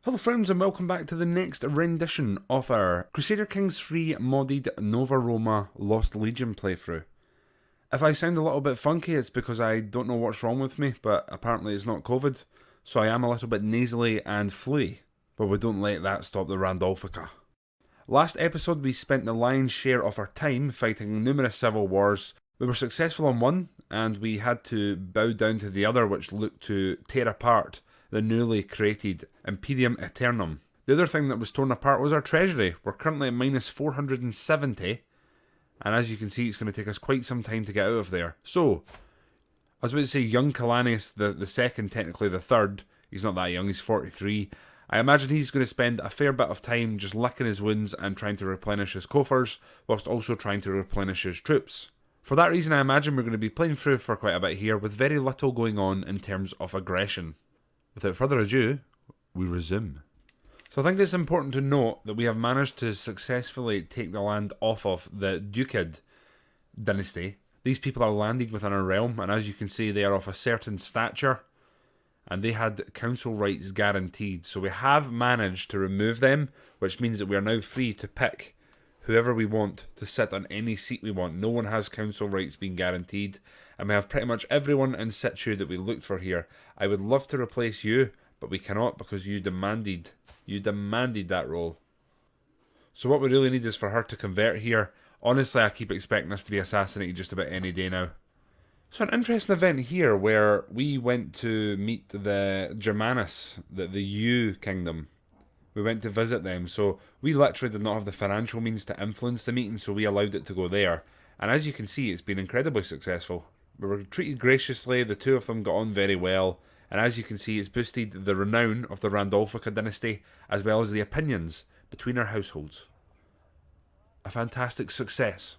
Hello friends and welcome back to the next rendition of our Crusader Kings III modded Nova Roma Lost Legion playthrough. If I sound a little bit funky, it's because I don't know what's wrong with me, but apparently it's not COVID, so I am a little bit nasally and fluey, but we don't let that stop the Randolfica. Last episode we spent the lion's share of our time fighting numerous civil wars. We were successful on one, and we had to bow down to the other, which looked to tear apart the newly created Imperium Aeternum. The other thing that was torn apart was our treasury. We're currently at minus 470, and as you can see, it's going to take us quite some time to get out of there. So, I was about to say young Kylanius the second, technically the third. He's not that young, he's 43. I imagine he's going to spend a fair bit of time just licking his wounds and trying to replenish his coffers, whilst also trying to replenish his troops. For that reason, I imagine we're going to be playing through for quite a bit here, with very little going on in terms of aggression. Without further ado, we resume. So I think it's important to note that we have managed to successfully take the land off of the Ducid dynasty. These people are landed within our realm, and as you can see, they are of a certain stature, and they had council rights guaranteed. So we have managed to remove them, which means that we are now free to pick whoever we want to sit on any seat we want. No one has council rights being guaranteed, and we have pretty much everyone in situ that we looked for here. I would love to replace you, but we cannot because you demanded that role. So what we really need is for her to convert here. Honestly, I keep expecting us to be assassinated just about any day now. So an interesting event here where we went to meet the Germanus, the U kingdom. We went to visit them, so we literally did not have the financial means to influence the meeting, so we allowed it to go there. And as you can see, it's been incredibly successful. We were treated graciously, the two of them got on very well, and as you can see, it's boosted the renown of the Randolfica dynasty, as well as the opinions between our households. A fantastic success.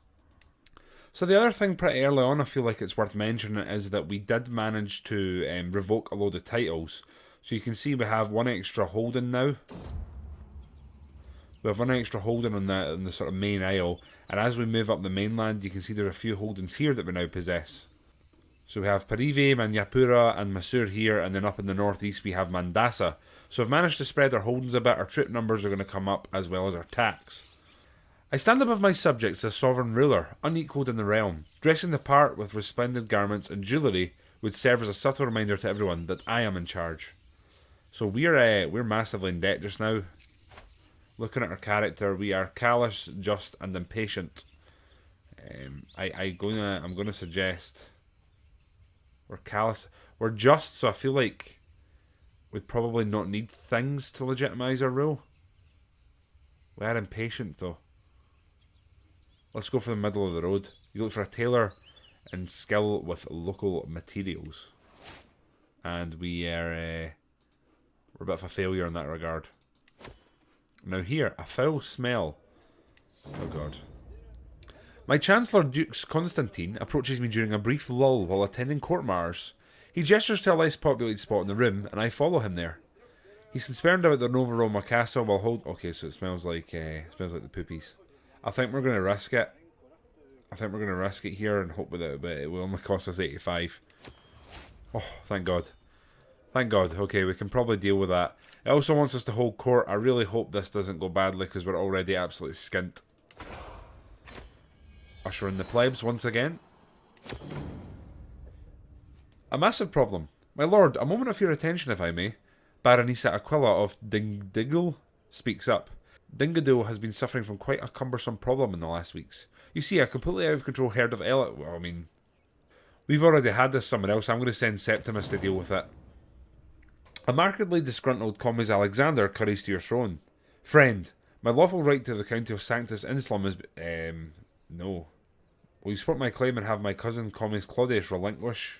So the other thing pretty early on I feel like it's worth mentioning is that we did manage to revoke a load of titles. So you can see we have one extra holding now. We have one extra holding on the sort of main isle, and as we move up the mainland, you can see there are a few holdings here that we now possess. So we have Parive, Manyapura, and Masur here, and then up in the northeast we have Mandasa. So we've managed to spread our holdings a bit. Our troop numbers are going to come up, as well as our tax. I stand above my subjects as sovereign ruler, unequalled in the realm. Dressing the part with resplendent garments and jewellery would serve as a subtle reminder to everyone that I am in charge. So we're massively in debt just now. Looking at our character, we are callous, just, and impatient. I'm gonna suggest we're callous. We're just, so I feel like we'd probably not need things to legitimise our rule. We are impatient though. Let's go for the middle of the road. You look for a tailor and skill with local materials, and we're a bit of a failure in that regard. Now here, a foul smell. Oh god. My Chancellor Dux Constantine approaches me during a brief lull while attending court matters. He gestures to a less populated spot in the room, and I follow him there. He's concerned about the Nova Roma castle while okay, so it smells like the poopies. I think we're going to risk it. I think we're going to risk it here and hope that it will only cost us 85. Oh, thank god. Thank god. Okay, we can probably deal with that. It also wants us to hold court. I really hope this doesn't go badly because we're already absolutely skint. Usher in the plebs once again. A massive problem. My lord, a moment of your attention if I may. Baronessa Aquila of Dingadil speaks up. Dingadil has been suffering from quite a cumbersome problem in the last weeks. You see, a completely out of control herd of we've already had this somewhere else. I'm going to send Septimus to deal with it. A markedly disgruntled Commis Alexander curries to your throne. Friend, my lawful right to the county of Sanctus Insulum is... no. Will you support my claim and have my cousin Commis Claudius relinquish?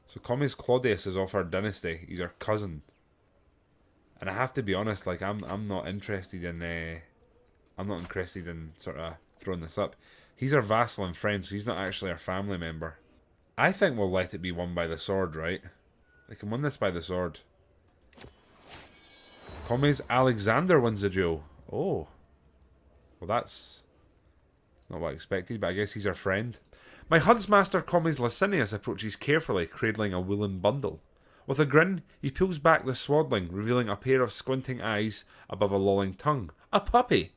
So Commis Claudius is off our dynasty. He's our cousin. And I have to be honest, like, I'm not interested in... I'm not interested in sort of throwing this up. He's our vassal and friend, so he's not actually our family member. I think we'll let it be won by the sword, right? They can win this by the sword. Commis Alexander wins the duel. Oh. Well, that's not what I expected, but I guess he's our friend. My huntsmaster Commis Licinius approaches carefully, cradling a woolen bundle. With a grin, he pulls back the swaddling, revealing a pair of squinting eyes above a lolling tongue. A puppy!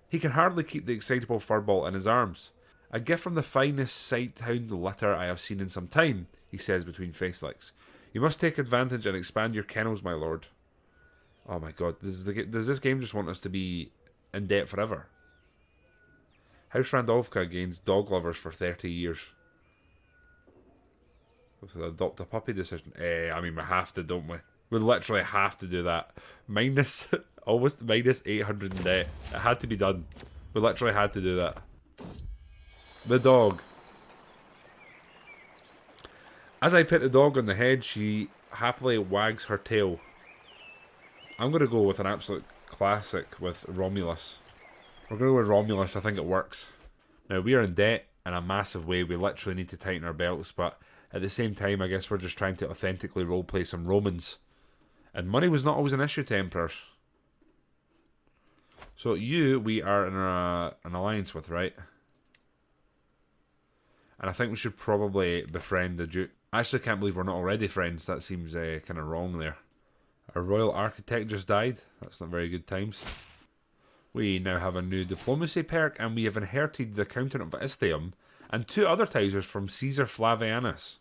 He can hardly keep the excitable furball in his arms. A gift from the finest sighthound litter I have seen in some time, he says between face licks. You must take advantage and expand your kennels, my lord. Oh my god, does this game just want us to be in debt forever? House Randolfica gains dog lovers for 30 years. With an adopt a puppy decision. I mean, we have to, don't we? We literally have to do that. Almost minus 800 in debt. It had to be done. We literally had to do that. The dog. As I pet the dog on the head, she happily wags her tail. I'm going to go with an absolute classic with Romulus. We're going to go with Romulus. I think it works. Now, we are in debt in a massive way. We literally need to tighten our belts, but at the same time, I guess we're just trying to authentically roleplay some Romans. And money was not always an issue to emperors. So we are in an alliance with, right? And I think we should probably befriend the Duke. I actually can't believe we're not already friends. That seems kind of wrong there. Our royal architect just died. That's not very good times. We now have a new diplomacy perk, and we have inherited the Countess of Istium and 2 other titles from Caesar Flavianus.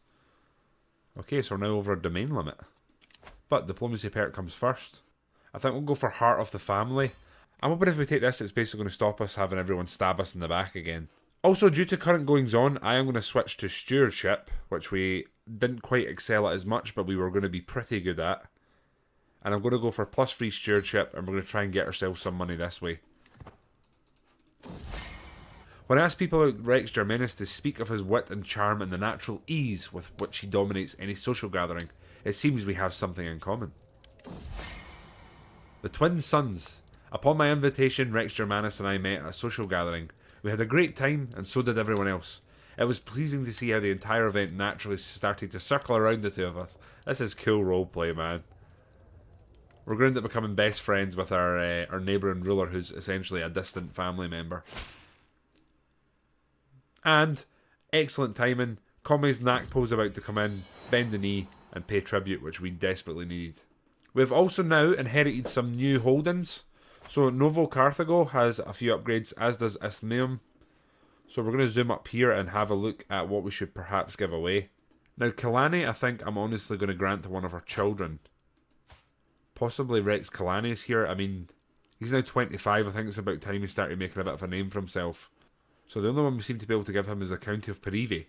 Okay, so we're now over a domain limit. But diplomacy perk comes first. I think we'll go for Heart of the Family. I'm hoping if we take this, it's basically going to stop us having everyone stab us in the back again. Also, due to current goings on, I am going to switch to Stewardship, which we didn't quite excel at as much, but we were going to be pretty good at. And I'm going to go for +3 Stewardship, and we're going to try and get ourselves some money this way. When I ask people about Rex Germanus to speak of his wit and charm and the natural ease with which he dominates any social gathering, it seems we have something in common. The twin sons. Upon my invitation, Rex Germanus and I met at a social gathering. We had a great time, and so did everyone else. It was pleasing to see how the entire event naturally started to circle around the two of us. This is cool roleplay, man. We're going to end up becoming best friends with our neighbour and ruler, who's essentially a distant family member. And, excellent timing, Come's Nakpo's about to come in, bend the knee, and pay tribute, which we desperately needed. We've also now inherited some new holdings. So Novo Carthago has a few upgrades, as does Isthmium. So we're going to zoom up here and have a look at what we should perhaps give away. Now Kylani, I think I'm honestly going to grant to one of our children. Possibly Rex Kylanius here. I mean, he's now 25. I think it's about time he started making a bit of a name for himself. So the only one we seem to be able to give him is the County of Perivi.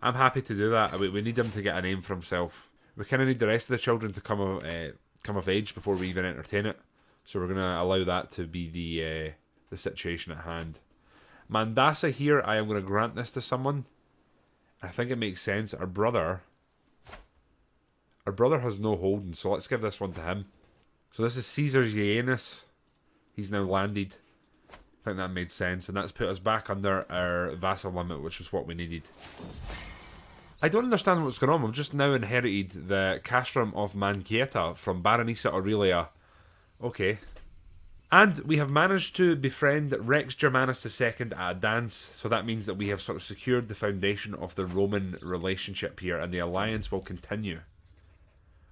I'm happy to do that. We need him to get a name for himself. We kind of need the rest of the children to come of age before we even entertain it. So we're going to allow that to be the situation at hand. Mandasa here, I am going to grant this to someone. I think it makes sense. Our brother has no holding, so let's give this one to him. So this is Caesar Gianus. He's now landed. I think that made sense, and that's put us back under our vassal limit, which is what we needed. I don't understand what's going on. We've just now inherited the castrum of Manchieta from Baronessa Aurelia. Okay. And we have managed to befriend Rex Germanus II at a dance, so that means that we have sort of secured the foundation of the Roman relationship here, and the alliance will continue.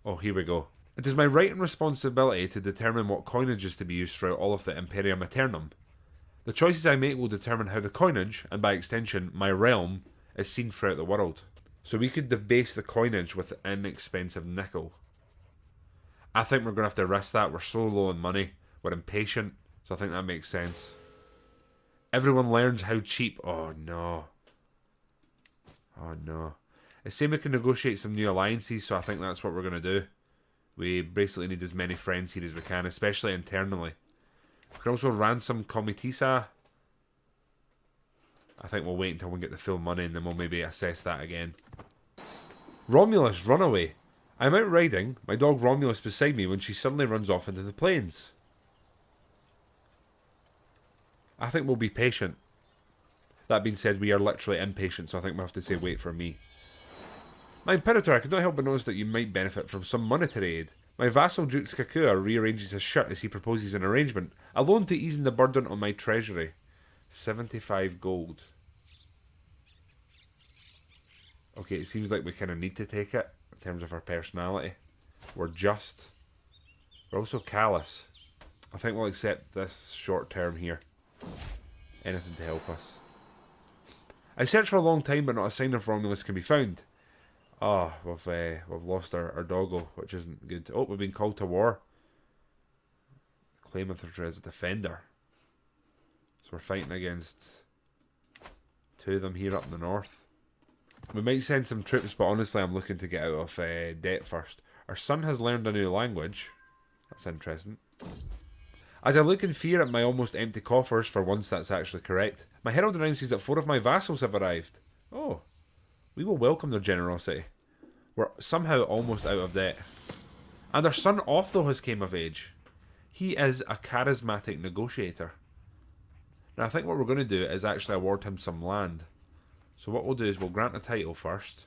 Oh, here we go. It is my right and responsibility to determine what coinage is to be used throughout all of the Imperium Aeternum. The choices I make will determine how the coinage, and by extension, my realm, is seen throughout the world. So we could debase the coinage with inexpensive nickel. I think we're going to have to risk that. We're so low on money. We're impatient. So I think that makes sense. Everyone learns how cheap... Oh, no. Oh, no. It's saying we can negotiate some new alliances, so I think that's what we're going to do. We basically need as many friends here as we can, especially internally. We can also ransom Comitisa. I think we'll wait until we get the full money and then we'll maybe assess that again. Romulus, run away. I'm out riding, my dog Romulus beside me, when she suddenly runs off into the plains. I think we'll be patient. That being said, we are literally impatient, so I think we'll have to say wait for me. My Imperator, I could not help but notice that you might benefit from some monetary aid. My vassal Duke Skakua rearranges his shirt as he proposes an arrangement, a loan to ease the burden on my treasury. 75 gold. Okay, it seems like we kind of need to take it in terms of our personality. We're just. We're also callous. I think we'll accept this short term here. Anything to help us. I searched for a long time, but not a sign of Romulus can be found. Ah, we've lost our doggo, which isn't good. Oh, we've been called to war. Claimant as a defender. So we're fighting against 2 of them here up in the north. We might send some troops, but honestly I'm looking to get out of debt first. Our son has learned a new language. That's interesting. As I look in fear at my almost empty coffers, for once that's actually correct, my herald announces that 4 of my vassals have arrived. Oh, we will welcome their generosity. We're somehow almost out of debt. And our son Otho has came of age. He is a charismatic negotiator. Now I think what we're going to do is actually award him some land. So what we'll do is we'll grant a title first.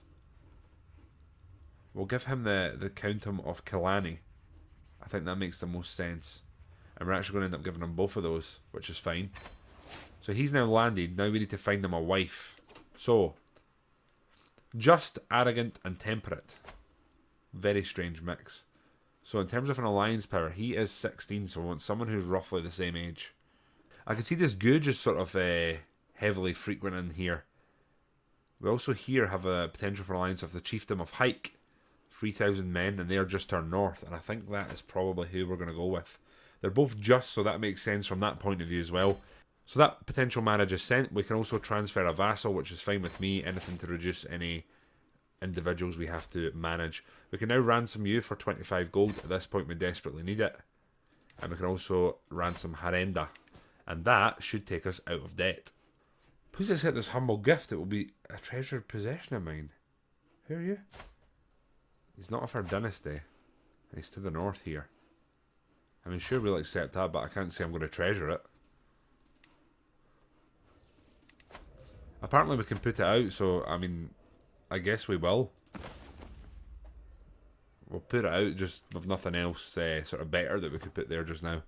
We'll give him the Countdom of Kylani. I think that makes the most sense. And we're actually going to end up giving him both of those, which is fine. So he's now landed. Now we need to find him a wife. So, just, arrogant, and temperate. Very strange mix. So in terms of an alliance power, he is 16, so we want someone who's roughly the same age. I can see this Googe is sort of heavily frequent in here. We also here have a potential for alliance of the Chiefdom of Hike. 3,000 men, and they're just turned north, and I think that is probably who we're going to go with. They're both just, so that makes sense from that point of view as well. So that potential marriage is sent. We can also transfer a vassal, which is fine with me. Anything to reduce any individuals we have to manage. We can now ransom you for 25 gold. At this point we desperately need it. And we can also ransom Harenda. And that should take us out of debt. Please accept this humble gift. It will be a treasured possession of mine. Who are you? He's not of our dynasty. He's to the north here. I mean, sure, we'll accept that, but I can't say I'm going to treasure it. Apparently we can put it out, so, I mean, I guess we will. We'll put it out just with nothing else sort of better that we could put there just now.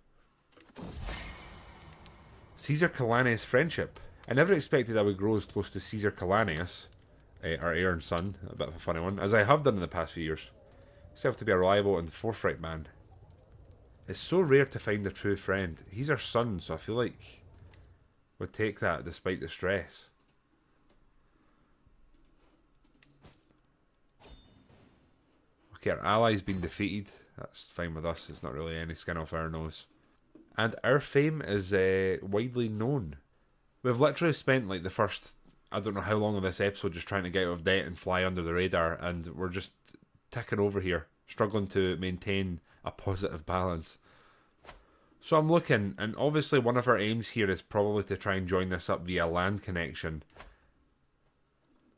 Caesar Kylanius friendship. I never expected I would grow as close to Caesar Kylanius, our heir and son, a bit of a funny one, as I have done in the past few years. Himself to be a reliable and forthright man. It's so rare to find a true friend. He's our son, so I feel like we'll take that despite the stress. Okay, our ally's been defeated. That's fine with us. It's not really any skin off our nose. And our fame is widely known. We've literally spent like the first, I don't know how long of this episode just trying to get out of debt and fly under the radar, and we're just ticking over here, struggling to maintain a positive balance. So I'm looking, and obviously one of our aims here is probably to try and join this up via land connection.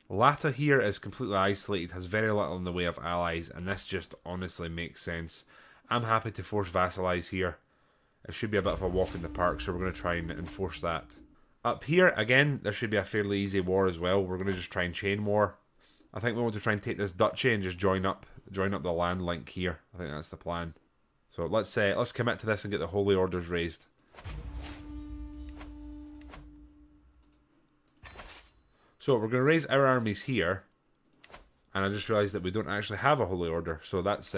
Lata here is completely isolated, has very little in the way of allies, and this just honestly makes sense. I'm happy to force vassalize here. It should be a bit of a walk in the park, so we're going to try and enforce that. Up here, again, there should be a fairly easy war as well. We're going to just try and chain war. I think we want to try and take this duchy and just join up the land link here. I think that's the plan. So let's commit to this and get the holy orders raised. So we're going to raise our armies here, and I just realised that we don't actually have a holy order, so that's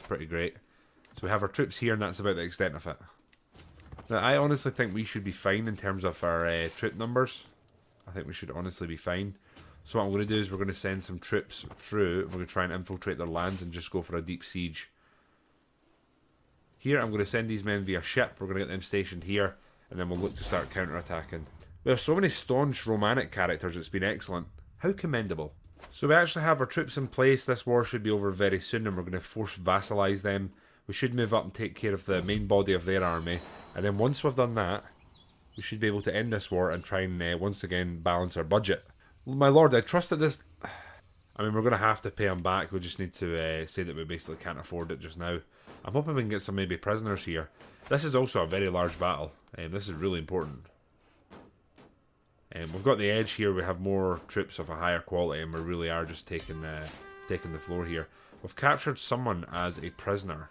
pretty great. So we have our troops here, and that's about the extent of it. Now, I honestly think we should be fine in terms of our troop numbers. I think we should honestly be fine. So what I'm going to do is we're going to send some troops through. We're going to try and infiltrate their lands and just go for a deep siege. Here, I'm going to send these men via ship. We're going to get them stationed here, and then we'll look to start counter-attacking. We have so many staunch Romanic characters, it's been excellent. How commendable. So we actually have our troops in place. This war should be over very soon, and we're going to force vassalize them. We should move up and take care of the main body of their army. And then once we've done that, we should be able to end this war and try and once again balance our budget. My lord, I trust that this... I mean, we're going to have to pay him back. We just need to say that we basically can't afford it just now. I'm hoping we can get some maybe prisoners here. This is also a very large battle. This is really important. We've got the edge here. We have more troops of a higher quality, and we really are just taking the floor here. We've captured someone as a prisoner.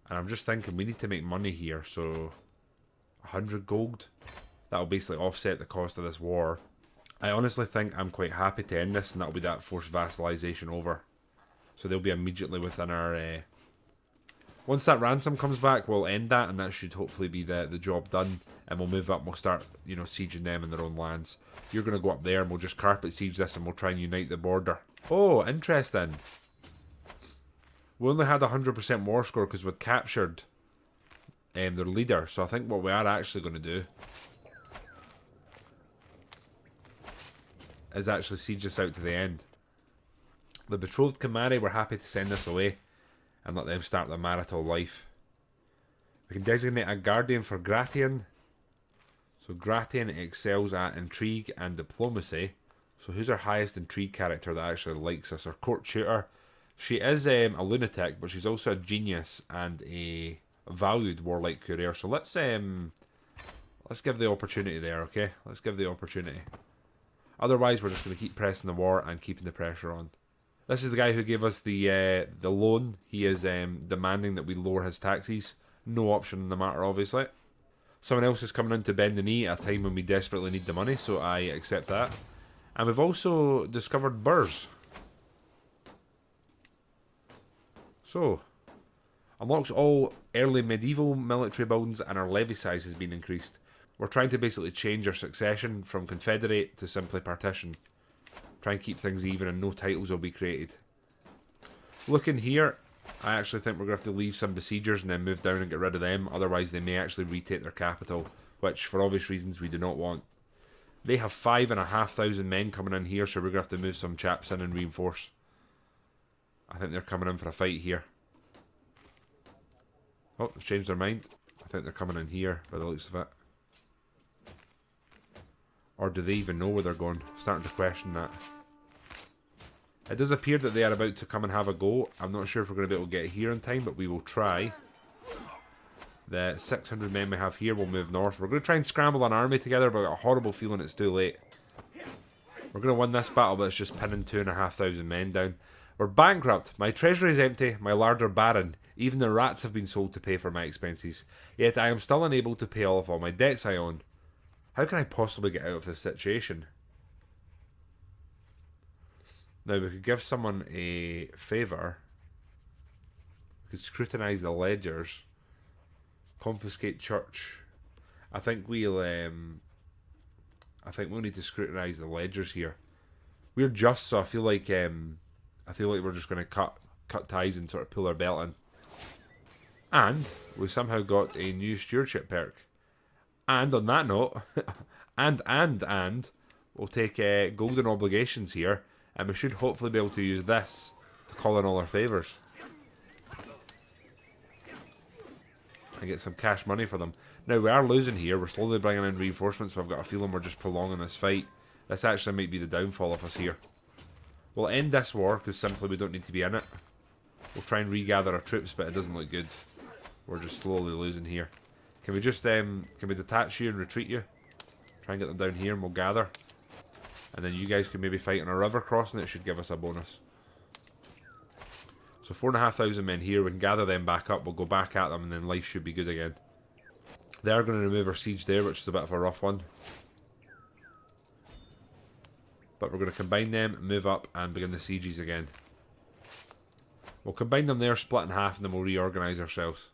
And I'm just thinking we need to make money here, so 100 gold. That'll basically offset the cost of this war. I honestly think I'm quite happy to end this, and that'll be that forced vassalization over. So they'll be immediately within our... Once that ransom comes back, we'll end that, and that should hopefully be the job done. And we'll move up and we'll start, you know, sieging them in their own lands. You're going to go up there and we'll just carpet siege this and we'll try and unite the border. Oh, interesting. We only had 100% war score because we'd captured their leader. So I think what we are actually going to do is actually siege this out to the end. The betrothed can marry. We're happy to send this away and let them start their marital life. We can designate a guardian for Gratian. So Gratian excels at intrigue and diplomacy. So who's our highest intrigue character that actually likes us? Our court tutor. She is a lunatic, but she's also a genius and a valued warlike courier. So let's give the opportunity there, okay? Let's give the opportunity. Otherwise, we're just going to keep pressing the war and keeping the pressure on. This is the guy who gave us the loan. He is demanding that we lower his taxes. No option in the matter, obviously. Someone else is coming in to bend the knee at a time when we desperately need the money, so I accept that. And we've also discovered burrs. So, unlocks all early medieval military buildings and our levy size has been increased. We're trying to basically change our succession from confederate to simply partition. Try and keep things even and no titles will be created. Looking here, I actually think we're going to have to leave some besiegers and then move down and get rid of them. Otherwise they may actually retake their capital, which for obvious reasons we do not want. They have 5,500 men coming in here, so we're going to have to move some chaps in and reinforce. I think they're coming in for a fight here. Oh, they've changed their mind. I think they're coming in here by the looks of it. Or do they even know where they're going? Starting to question that. It does appear that they are about to come and have a go. I'm not sure if we're going to be able to get here in time, but we will try. The 600 men we have here will move north. We're going to try and scramble an army together, but I've got a horrible feeling it's too late. We're going to win this battle, but it's just pinning 2,500 men down. We're bankrupt. My treasury is empty, my larder barren. Even the rats have been sold to pay for my expenses. Yet I am still unable to pay off all my debts I own. How can I possibly get out of this situation? Now, we could give someone a favour. We could scrutinise the ledgers. Confiscate church. I think we'll need to scrutinise the ledgers here. We're just, so I feel like we're just going to cut ties and sort of pull our belt in. And we somehow got a new stewardship perk. And on that note, and we'll take golden obligations here, and we should hopefully be able to use this to call in all our favours. And get some cash money for them. Now, we are losing here. We're slowly bringing in reinforcements, but I've got a feeling we're just prolonging this fight. This actually might be the downfall of us here. We'll end this war, because simply we don't need to be in it. We'll try and regather our troops, but it doesn't look good. We're just slowly losing here. Can we just, can we detach you and retreat you? Try and get them down here and we'll gather. And then you guys can maybe fight on a river crossing. It should give us a bonus. So 4,500 men here. We can gather them back up. We'll go back at them and then life should be good again. They are going to remove our siege there, which is a bit of a rough one. But we're going to combine them, move up and begin the sieges again. We'll combine them there, split in half, and then we'll reorganise ourselves.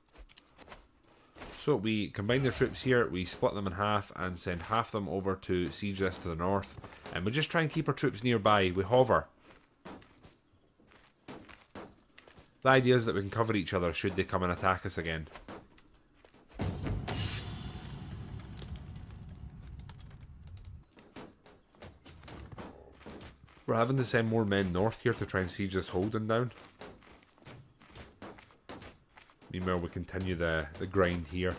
So we combine the troops here, we split them in half and send half them over to siege this to the north. And we just try and keep our troops nearby. We hover. The idea is that we can cover each other should they come and attack us again. We're having to send more men north here to try and siege this holding down. Meanwhile, we continue the grind here.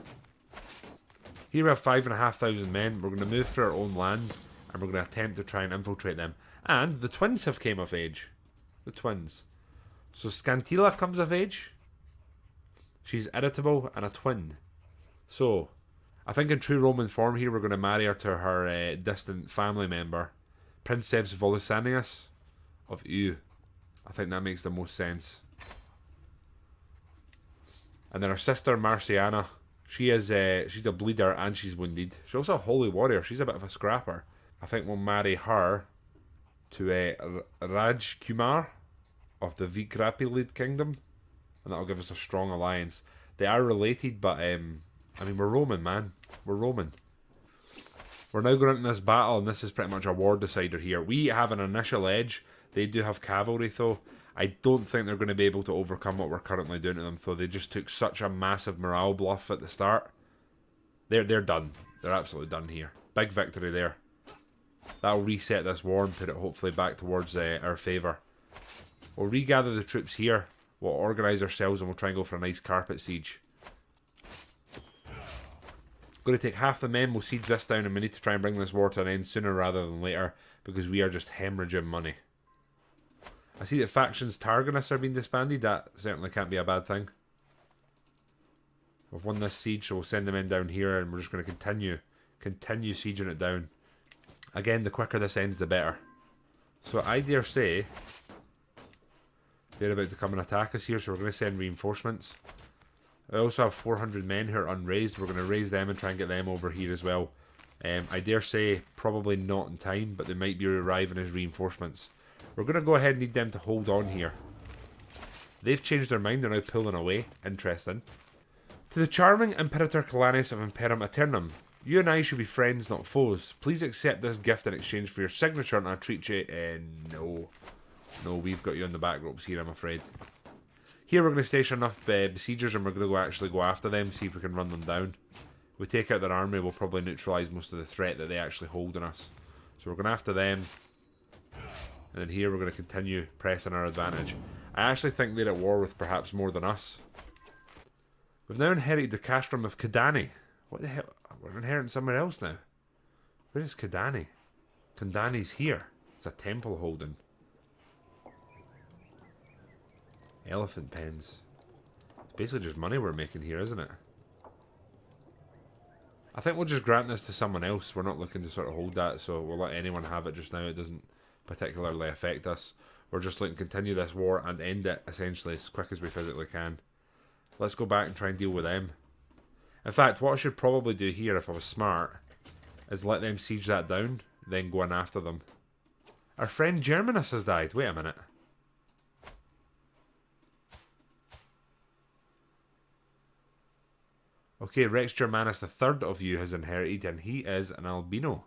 Here we have 5,500 men. We're going to move through our own land and we're going to attempt to try and infiltrate them. And the twins have came of age. The twins. So Scantilla comes of age. She's irritable and a twin. So, I think in true Roman form here, we're going to marry her to her distant family member, Princeps Volusanius of Eu. I think that makes the most sense. And then her sister Marciana, she's a bleeder and she's wounded. She's also a holy warrior. She's a bit of a scrapper. I think we'll marry her to Raj Kumar. of the Vikrapilid kingdom, and that'll give us a strong alliance. They are related, but I mean, we're Roman, man. We're Roman. We're now going into this battle, and this is pretty much a war decider here. We have an initial edge. They do have cavalry, though. I don't think they're going to be able to overcome what we're currently doing to them, though. They just took such a massive morale bluff at the start. They're done. They're absolutely done here. Big victory there. That'll reset this war and put it hopefully back towards our favour. We'll regather the troops here. We'll organise ourselves and we'll try and go for a nice carpet siege. Going to take half the men. We'll siege this down, and we need to try and bring this war to an end sooner rather than later, because we are just hemorrhaging money. I see that factions targeting us are being disbanded. That certainly can't be a bad thing. We've won this siege, so we'll send the men down here, and we're just going to continue sieging it down. Again, the quicker this ends, the better. So I dare say they're about to come and attack us here, so we're going to send reinforcements. I also have 400 men who are unraised. We're going to raise them and try and get them over here as well. I dare say probably not in time, but they might be arriving as reinforcements. We're going to go ahead and need them to hold on here. They've changed their mind. They're now pulling away. Interesting. To the charming Imperator Kylanius of Imperum Aeternum, you and I should be friends, not foes. Please accept this gift in exchange for your signature and I'll treat you... No. No, we've got you on the back ropes here, I'm afraid. Here we're going to station enough besiegers and we're going to actually go after them, see if we can run them down. If we take out their army, we'll probably neutralise most of the threat that they actually hold on us. So we're going after them. And then here we're going to continue pressing our advantage. I actually think they're at war with perhaps more than us. We've now inherited the castrum of Kidani. What the hell? We're inheriting somewhere else now. Where is Kidani? Kidani's here. It's a temple holding. Elephant pens. It's basically just money we're making here, isn't it? I think we'll just grant this to someone else. We're not looking to sort of hold that, so we'll let anyone have it just now. It doesn't particularly affect us. We're just looking to continue this war and end it, essentially, as quick as we physically can. Let's go back and try and deal with them. In fact, what I should probably do here, if I was smart, is let them siege that down, then go in after them. Our friend Germanus has died. Wait a minute. Okay, Rex Germanus III of you has inherited, and he is an albino.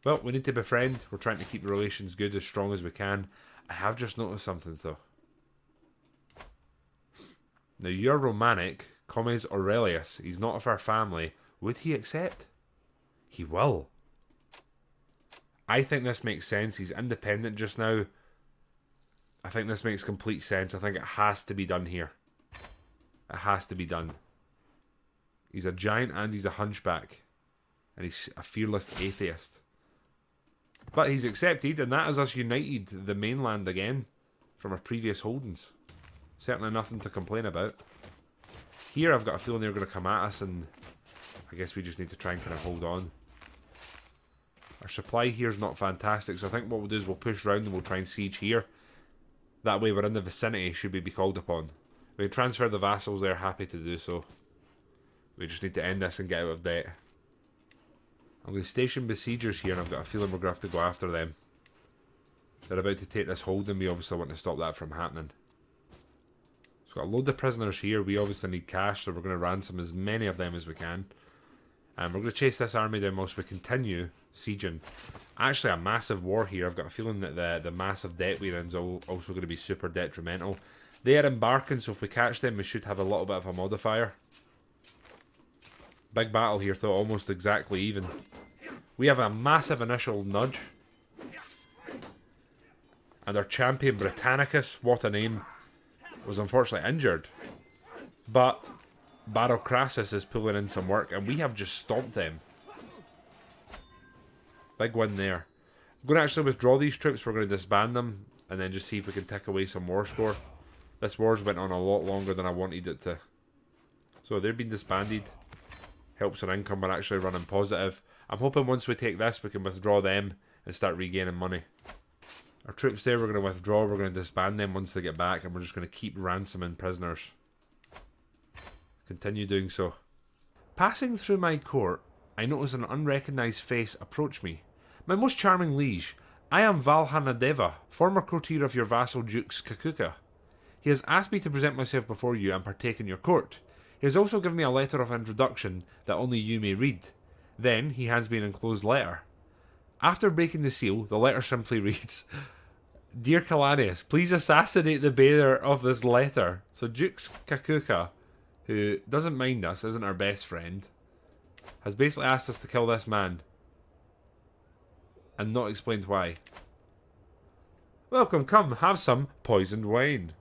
Well, we need to befriend. We're trying to keep the relations good, as strong as we can. I have just noticed something, though. Now, you're Romanic, Comes Aurelius. He's not of our family. Would he accept? He will. I think this makes sense. He's independent just now. I think this makes complete sense. I think it has to be done here. It has to be done. He's a giant and he's a hunchback. And he's a fearless atheist. But he's accepted, and that is us united the mainland again from our previous holdings. Certainly nothing to complain about. Here I've got a feeling they're going to come at us, and I guess we just need to try and kind of hold on. Our supply here is not fantastic, so I think what we'll do is we'll push round and we'll try and siege here. That way we're in the vicinity should we be called upon. We can transfer the vassals, they're happy to do so. We just need to end this and get out of debt. I'm going to station besiegers here, and I've got a feeling we're going to have to go after them. They're about to take this hold, and we obviously want to stop that from happening. So we've got a load of prisoners here. We obviously need cash, so we're going to ransom as many of them as we can. And we're going to chase this army down whilst we continue sieging. Actually, a massive war here. I've got a feeling that the massive debt we're in is also going to be super detrimental. They are embarking, so if we catch them, we should have a little bit of a modifier. Big battle here, though, almost exactly even. We have a massive initial nudge. And our champion, Britannicus, what a name, was unfortunately injured. But Barocrassus is pulling in some work, and we have just stomped them. Big win there. I'm going to actually withdraw these troops. We're going to disband them, and then just see if we can tick away some war score. This war's went on a lot longer than I wanted it to. So they're being disbanded. Helps our income. We're actually running positive. I'm hoping once we take this, we can withdraw them and start regaining money. Our troops there, we're going to withdraw. We're going to disband them once they get back, and we're just going to keep ransoming prisoners. Continue doing so. Passing through my court, I notice an unrecognised face approach me. My most charming liege, I am Valhanadeva, former courtier of your vassal Dukes Kakuka. He has asked me to present myself before you and partake in your court. He has also given me a letter of introduction that only you may read. Then he hands me an enclosed letter. After breaking the seal, the letter simply reads, Dear Kylanius, please assassinate the bearer of this letter. So Dukes Kakuka, who doesn't mind us, isn't our best friend, has basically asked us to kill this man. And not explained why. Welcome, come, have some poisoned wine.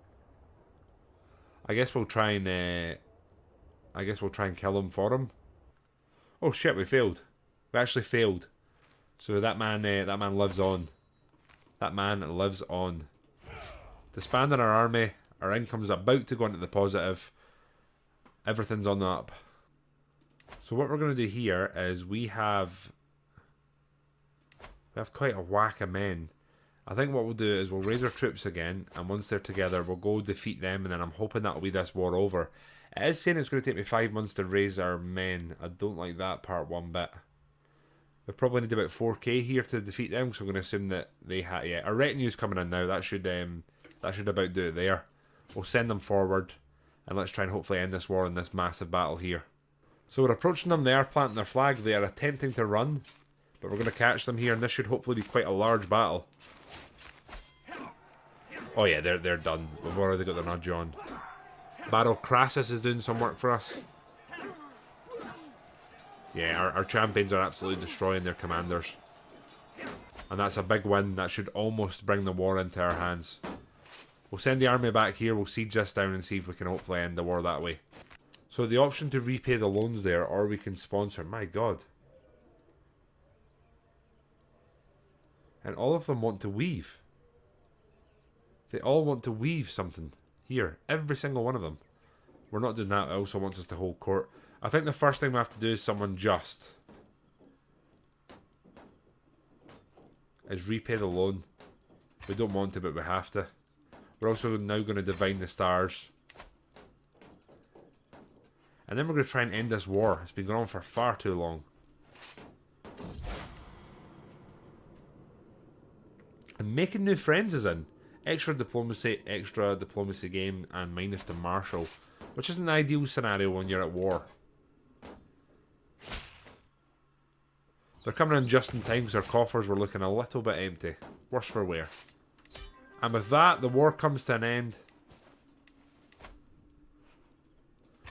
I guess we'll try and kill him for him. Oh shit, we failed. We actually failed. So that man lives on. That man lives on. Disbanding our army. Our income's about to go into the positive. Everything's on the up. So what we're going to do here is we have quite a whack of men. I think what we'll do is we'll raise our troops again, and once they're together, we'll go defeat them, and then I'm hoping that'll be this war over. It is saying it's going to take me 5 months to raise our men. I don't like that part one bit. We probably need about 4k here to defeat them, so I'm going to assume that they have. Yeah, our retinue's coming in now. That should about do it there. We'll send them forward, and let's try and hopefully end this war in this massive battle here. So we're approaching them. They are planting their flag. They are attempting to run, but we're going to catch them here, and this should hopefully be quite a large battle. Oh yeah, they're done. We've already got their nudge on. Battle Crassus is doing some work for us. Yeah, our champions are absolutely destroying their commanders. And that's a big win. That should almost bring the war into our hands. We'll send the army back here. We'll siege this down and see if we can hopefully end the war that way. So the option to repay the loans there, or we can sponsor. My god. And all of them want to weave. They all want to weave something. Here. Every single one of them. We're not doing that. It also wants us to hold court. I think the first thing we have to do is someone just. Is repay the loan. We don't want to, but we have to. We're also now going to divine the stars. And then we're going to try and end this war. It's been going on for far too long. And making new friends is in. Extra diplomacy game, and minus to martial. Which isn't the ideal scenario when you're at war. They're coming in just in time because our coffers were looking a little bit empty. Worse for wear. And with that, the war comes to an end.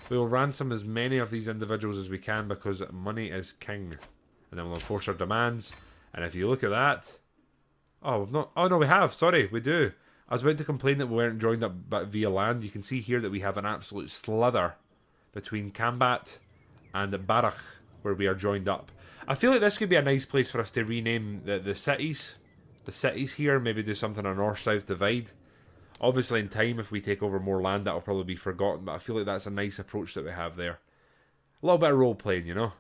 We will ransom as many of these individuals as we can because money is king. And then we'll enforce our demands. And if you look at that... Oh, we've not... Oh, no, we have. Sorry, we do. I was about to complain that we weren't joined up via land. You can see here that we have an absolute slither between Kambat and Barach, where we are joined up. I feel like this could be a nice place for us to rename the cities. The cities here, maybe do something a north-south divide. Obviously, in time, if we take over more land, that'll probably be forgotten, but I feel like that's a nice approach that we have there. A little bit of role-playing, you know?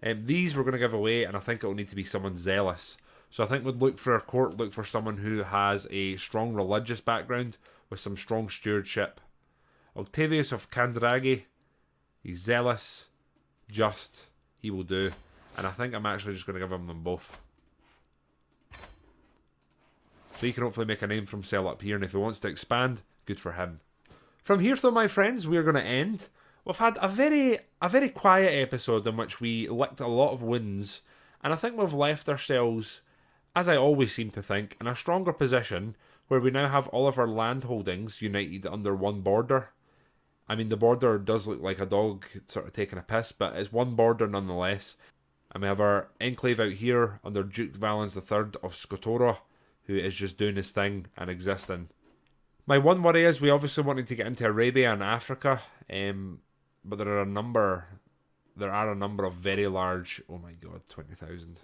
These we're going to give away, and I think it'll need to be someone zealous. So I think we'd look for our court, look for someone who has a strong religious background with some strong stewardship. Octavius of Candragi, he's zealous, just, he will do. And I think I'm actually just going to give him them both. So he can hopefully make a name for himself up here, and if he wants to expand, good for him. From here though, my friends, we're going to end. We've had a very quiet episode in which we licked a lot of wins, and I think we've left ourselves, as I always seem to think, in a stronger position where we now have all of our land holdings united under one border. I mean, the border does look like a dog sort of taking a piss, but it's one border nonetheless. And we have our enclave out here under Duke Valens III of Scotora, who is just doing his thing and existing. My one worry is we obviously wanted to get into Arabia and Africa, but there are a number of very large, oh my god, 20,000.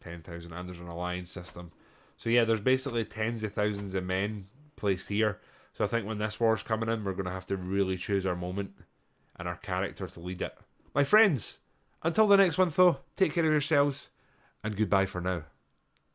10,000, and there's an alliance system. So yeah, there's basically tens of thousands of men placed here. So I think when this war's coming in, we're going to have to really choose our moment and our character to lead it. My friends, until the next one though, take care of yourselves, and goodbye for now.